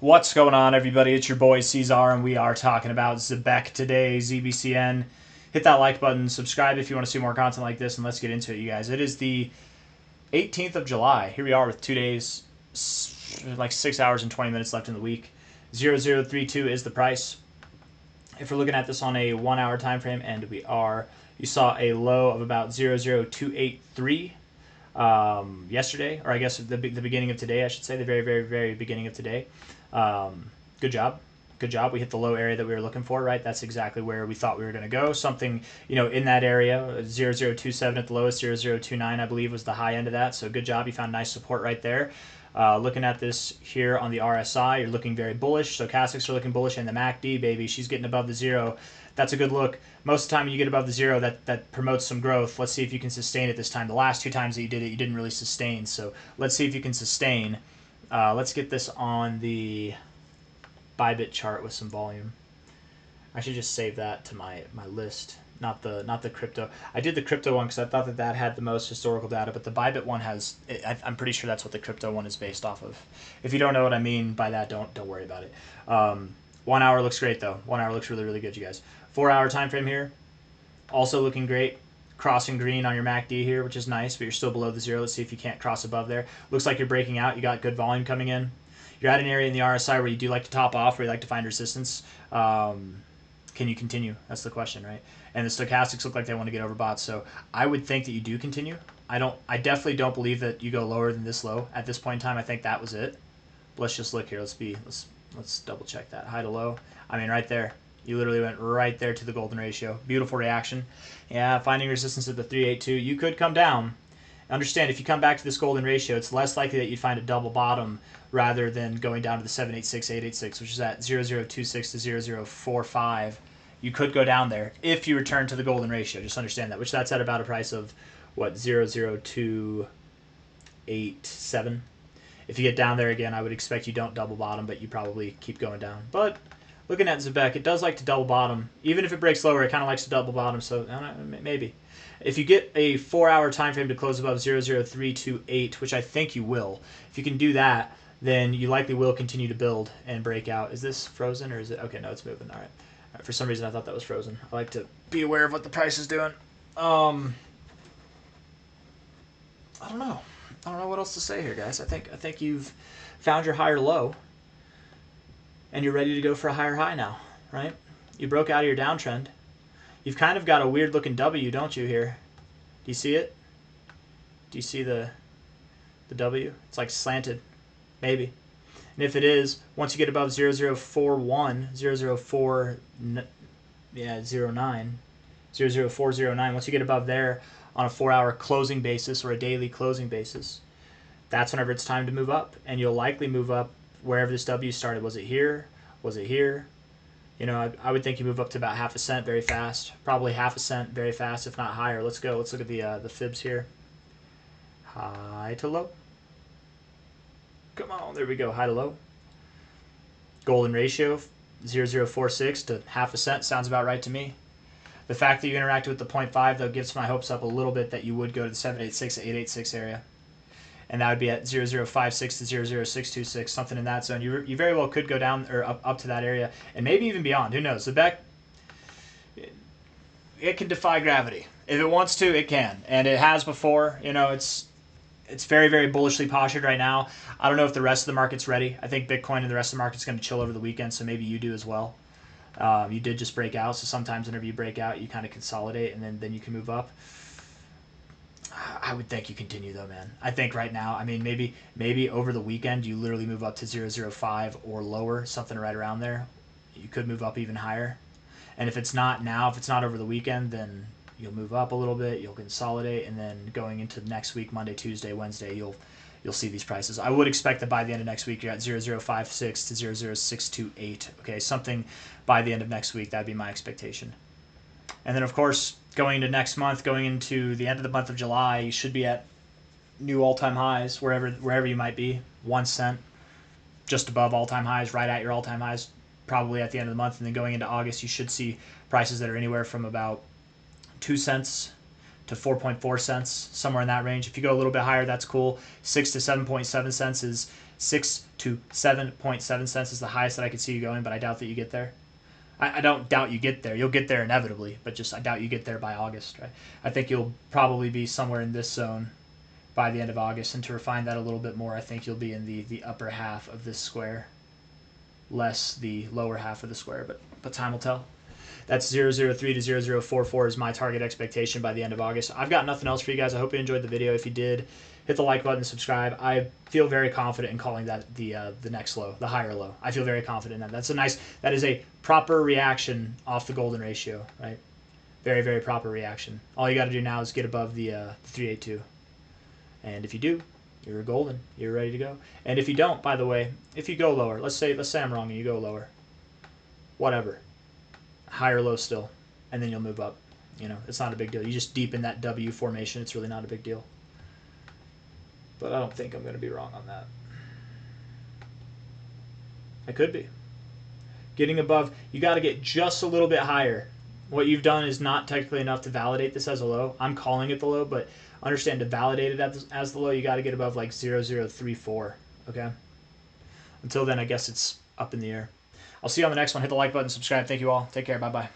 What's going on, everybody? It's your boy C-Zar, and we are talking about Zebec today, ZBCN. Hit that like button, subscribe if you want to see more content like this, and let's get into it, you guys. It is the 18th of July. Here we are with 2 days, like 6 hours and 20 minutes left in the week. 0032 is the price. If we're looking at this on a 1 hour time frame, and you saw a low of about 00283 yesterday, or I guess the beginning of today, I should say, the very beginning of today. Good job. Good job. We hit the low area that we were looking for, right? That's exactly where we thought we were going to go. Something, in that area, 0027 at the lowest, 0029, I believe, was the high end of that. So good job. You found nice support right there. Looking at this here on the RSI, you're looking very bullish. Stochastics are looking bullish, and the MACD, baby, she's getting above the zero. That's a good look. Most of the time when you get above the zero, that promotes some growth. Let's see if you can sustain it this time. The last 2 times that you did it, you didn't really sustain. So let's see if you can sustain. Let's get this on the Bybit chart with some volume. I should just save that to my list, not the crypto. I did the crypto one because I thought that had the most historical data, but the Bybit one has. I'm pretty sure that's what the crypto one is based off of. If you don't know what I mean by that, don't worry about it. 1 hour looks great though. 1 hour looks really good, you guys. 4 hour time frame here, also looking great. Crossing green on your MACD here, which is nice, but you're still below the zero. Let's see if you can't cross above there. Looks like you're breaking out. You got good volume coming in. You're at an area in the RSI where you do like to top off, where you like to find resistance. Can you continue? That's the question, right? And the stochastics look like they want to get overbought, so I would think that you do continue. I definitely don't believe that you go lower than this low at this point in time. I think that was it. But let's just look here. Let's double check that high to low. I mean, right there. You literally went right there to the golden ratio. Beautiful reaction. Yeah, finding resistance at the 382. You could come down. Understand, if you come back to this golden ratio, it's less likely that you'd find a double bottom rather than going down to the 786, 886, which is at 0026 to 0045. You could go down there if you return to the golden ratio. Just understand that, which that's at about a price of, what, 00287. If you get down there again, I would expect you don't double bottom, but you probably keep going down. But looking at Zebec, it does like to double bottom. Even if it breaks lower, it kind of likes to double bottom, so I don't know, maybe. If you get a 4 hour time frame to close above 00328, which I think you will, if you can do that, then you likely will continue to build and break out. Is this frozen or is it? Okay, no, it's moving. All right. For some reason, I thought that was frozen. I like to be aware of what the price is doing. I don't know. I don't know what else to say here, guys. I think you've found your higher low, and you're ready to go for a higher high now, right? You broke out of your downtrend. You've kind of got a weird looking W, don't you, here? Do you see it? Do you see the W? It's like slanted, maybe. And if it is, once you get above 0041, 00409, once you get above there on a 4 hour closing basis or a daily closing basis, that's whenever it's time to move up. And you'll likely move up wherever this W started. Was it here? Was it here? I would think you move up to about half a cent very fast. Probably half a cent very fast, if not higher. Let's go. Let's look at the fibs here. High to low. Come on. There we go. High to low. Golden ratio, 0.046 to half a cent. Sounds about right to me. The fact that you interacted with the 0.5, though, gives my hopes up a little bit that you would go to the 786 to 886 area. And that would be at 0.056 to 0.0626, something in that zone. You very well could go down or up to that area, and maybe even beyond. Who knows? Zebec, it can defy gravity. If it wants to, it can, and it has before. It's very bullishly postured right now. I don't know if the rest of the market's ready. I think Bitcoin and the rest of the market's going to chill over the weekend, so maybe you do as well. You did just break out, so sometimes whenever you break out, you kind of consolidate, and then you can move up. I would think you continue though, man. I think right now, I mean, maybe over the weekend you literally move up to 0.05 or lower, something right around there. You could move up even higher. And if it's not now, if it's not over the weekend, then you'll move up a little bit, you'll consolidate, and then going into next week, Monday, Tuesday, Wednesday, you'll see these prices. I would expect that by the end of next week you're at 0.056 to 0.0628. Okay, something by the end of next week, that'd be my expectation. And then, of course, going into next month, going into the end of the month of July, you should be at new all-time highs, wherever you might be. 1 cent, just above all-time highs, right at your all-time highs, probably at the end of the month. And then going into August, you should see prices that are anywhere from about 2 cents to 4.4 cents, somewhere in that range. If you go a little bit higher, that's cool. 6 to 7.7 cents is 6 to 7.7 cents is the highest that I could see you going, but I doubt that you get there. I don't doubt you get there. You'll get there inevitably, but just I doubt you get there by August. Right? I think you'll probably be somewhere in this zone by the end of August. And to refine that a little bit more, I think you'll be in the upper half of this square, less the lower half of the square, but time will tell. That's 003 to 0044 is my target expectation by the end of August. I've got nothing else for you guys. I hope you enjoyed the video. If you did, hit the like button, subscribe. I feel very confident in calling that the next low, the higher low. I feel very confident in that. That is a proper reaction off the golden ratio, right? Very, very proper reaction. All you got to do now is get above the 382. And if you do, you're golden. You're ready to go. And if you don't, by the way, if you go lower, let's say I'm wrong and you go lower, whatever, higher low still, and then you'll move up. You know, it's not a big deal. You just deepen that W formation. It's really not a big deal. But I don't think I'm going to be wrong on that. I could be. Getting above, you got to get just a little bit higher. What you've done is not technically enough to validate this as a low. I'm calling it the low, but understand to validate it as the low, you got to get above like 0034, okay? Until then, I guess it's up in the air. I'll see you on the next one. Hit the like button, subscribe. Thank you all. Take care. Bye-bye.